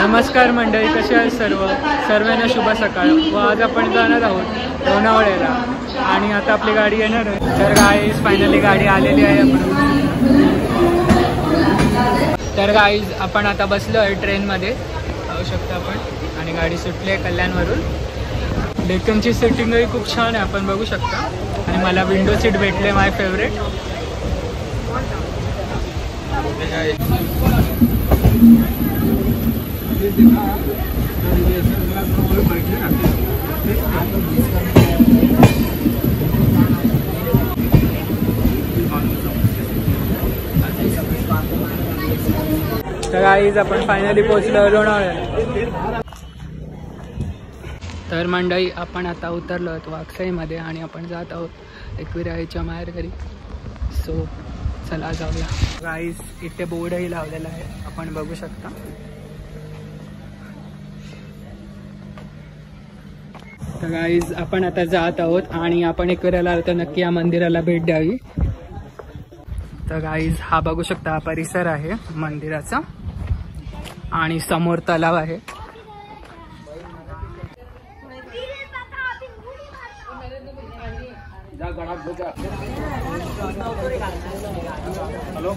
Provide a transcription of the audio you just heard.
नमस्कार मंडळी, कसे आहेत सर्वांना शुभ सकाळ। व आज आपण जाणार आहोत लोणावळ्याला आणि आता आपली गाडी येणार आहे। तर गाईज फायनली गाडी आलेली आहे। तर गाईज आपण आता बसलो आहे ट्रेनमध्ये, पाहू शकता आपण, आणि गाडी सुटली आहे कल्याणवरून। डेक्कनची सिटिंगही खूप छान आहे, आपण बघू शकता, आणि मला विंडो सीट भेटले, माय फेवरेट। तर गाईज आपण फायनली पोहोचलो लोणावळ्याला। तर मंडळी आपण आता उतरलो आहोत वाकसाईमध्ये आणि आपण जात आहोत एकविराईच्या माहेर घरी। सो चला जाऊया। गाईज इथे बोर्डही लावलेला आहे, आपण बघू शकता। तर गाईज आपण आता जात आहोत आणि आपण एकविराला आलो तर नक्की या मंदिराला भेट द्यावी। तर गाईज हा बघू शकता, हा परिसर आहे मंदिराचा आणि समोर तलाव आहे। हॅलो